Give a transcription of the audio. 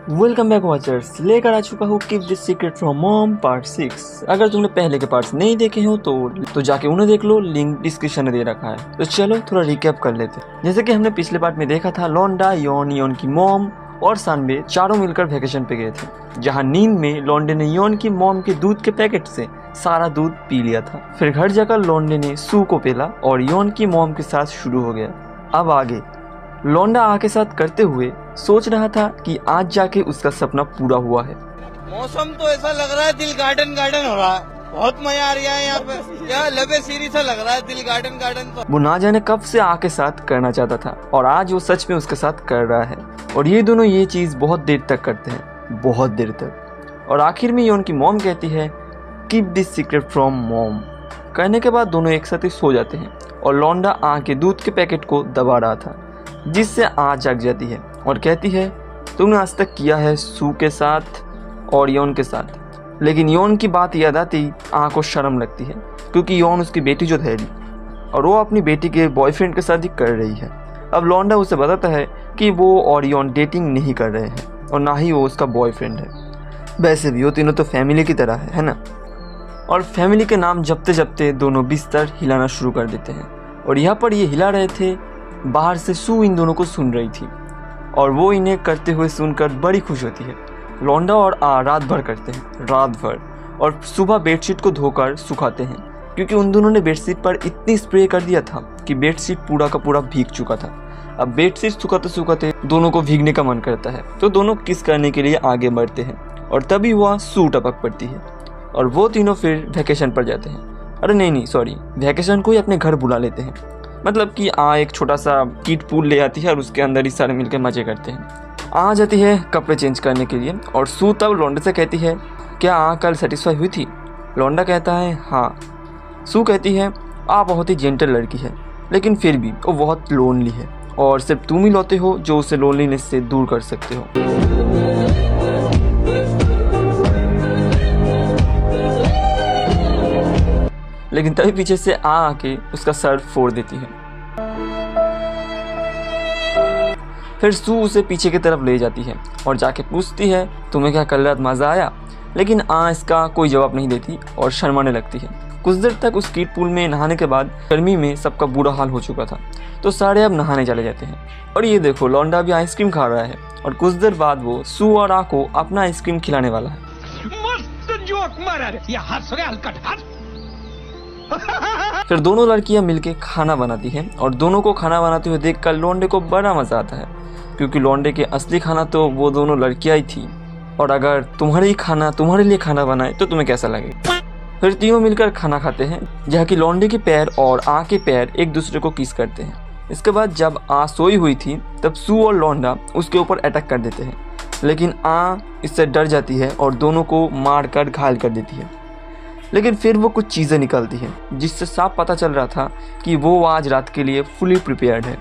Welcome back watchers, लेकर आ चुका हूँ keep this secret from mom part 6। अगर तुमने पहले के पार्ट्स नहीं देखे हो तो जाके उन्हें देख लो, लिंक डिस्क्रिप्शन में दे रखा है। तो चलो थोड़ा रिकैप कर लेते हैं। जैसे कि हमने पिछले पार्ट में देखा था, लोंडा, योन की मॉम और सानबे चारों मिलकर वेकेशन पे गए थे, जहाँ नींद में लोंडे ने योन की मॉम के दूध के पैकेट से सारा दूध पी लिया था। फिर घर जाकर लोंडे ने सू को पेला और योन की मॉम के साथ शुरू हो गया। अब आगे लोंडा आग के साथ करते हुए सोच रहा था कि आज जाके उसका सपना पूरा हुआ है। मौसम तो ऐसा लग रहा है दिल गार्डन हो रहा है, बहुत मजा आ रहा है यहाँ पे। यहाँ लबे सीरी सा लग रहा है दिल गार्डन तो। वो ना जाने कब से आग के साथ करना चाहता था और आज वो सच में उसके साथ कर रहा है। और ये दोनों ये चीज बहुत देर तक करते हैं, बहुत देर तक। और आखिर में योन की मॉम कहती है keep this secret from mom. कहने के बाद दोनों एक साथ ही सो जाते हैं और लोंडा आग के दूध के पैकेट को दबा रहा था, जिससे आग जाग जाती है और कहती है तुमने आज तक किया है सू के साथ और योन के साथ। लेकिन योन की बात याद आती आग को शर्म लगती है, क्योंकि योन उसकी बेटी जो ठहरी और वो अपनी बेटी के बॉयफ्रेंड के साथ ही कर रही है। अब लोंडा उसे बताता है कि वो और योन डेटिंग नहीं कर रहे हैं और ना ही वो उसका बॉयफ्रेंड है। वैसे भी वो तीनों तो फैमिली की तरह है ना। और फैमिली के नाम जपते जपते दोनों बिस्तर हिलाना शुरू कर देते हैं। और यहाँ पर ये हिला रहे थे, बाहर से सू इन दोनों को सुन रही थी और वो इन्हें करते हुए सुनकर बड़ी खुश होती है। लोंडा और रात भर करते हैं, रात भर, और सुबह बेडशीट को धोकर सुखाते हैं, क्योंकि उन दोनों ने बेडशीट पर इतनी स्प्रे कर दिया था कि बेडशीट पूरा का पूरा भीग चुका था। अब बेडशीट सुखाते सुखाते दोनों को भीगने का मन करता है, तो दोनों किस करने के लिए आगे बढ़ते हैं और तभी वह सू टपक पड़ती है और वो तीनों फिर वैकेशन पर जाते हैं। अरे नहीं सॉरी, वैकेशन को ही अपने घर बुला लेते हैं। मतलब कि एक छोटा सा किड पूल ले आती है और उसके अंदर ही सारे मिलकर मजे करते हैं। आ जाती है कपड़े चेंज करने के लिए और सू तब लोंडा से कहती है क्या कल सेटिस्फाई हुई थी? लोंडा कहता है हाँ। सू कहती है बहुत ही जेंटल लड़की है, लेकिन फिर भी वो बहुत लोनली है और सिर्फ तुम ही होते हो जो उसे लोनलीनेस से दूर कर सकते हो। लेकिन तभी पीछे से आके उसका सर फोड़ देती है। फिर सू उसे पीछे की तरफ ले जाती है और जाके पूछती है तुम्हें क्या कल रात मजा आया? लेकिन इसका कोई जवाब नहीं देती और शर्माने लगती है। कुछ देर तक उस किड पूल में नहाने के बाद गर्मी में सबका बुरा हाल हो चुका था, तो सारे अब नहाने चले जाते हैं। और ये देखो लोंडा भी आइसक्रीम खा रहा है और कुछ देर बाद वो सू और को अपना आइसक्रीम खिलाने वाला है। मस्त जोक मारा रे, ये हंस रहे हलकट हंस। फिर दोनों लड़कियां मिलके खाना बनाती हैं और दोनों को खाना बनाते हुए देखकर लोंडे को बड़ा मजा आता है, क्योंकि लोंडे के असली खाना तो वो दोनों लड़कियां ही थी। और अगर तुम्हारे लिए खाना बनाए तो तुम्हें कैसा लगेगा? फिर तीनों मिलकर खाना खाते हैं, जहाँ की लोंडे के पैर और के पैर एक दूसरे को किस करते हैं। इसके बाद जब सोई हुई थी तब सू और लोंडा उसके ऊपर अटैक कर देते हैं, लेकिन इससे डर जाती है और दोनों को मार कर घायल कर देती है। लेकिन फिर वो कुछ चीज़ें निकलती हैं जिससे साफ पता चल रहा था कि वो आज रात के लिए फुली प्रिपेयर्ड है।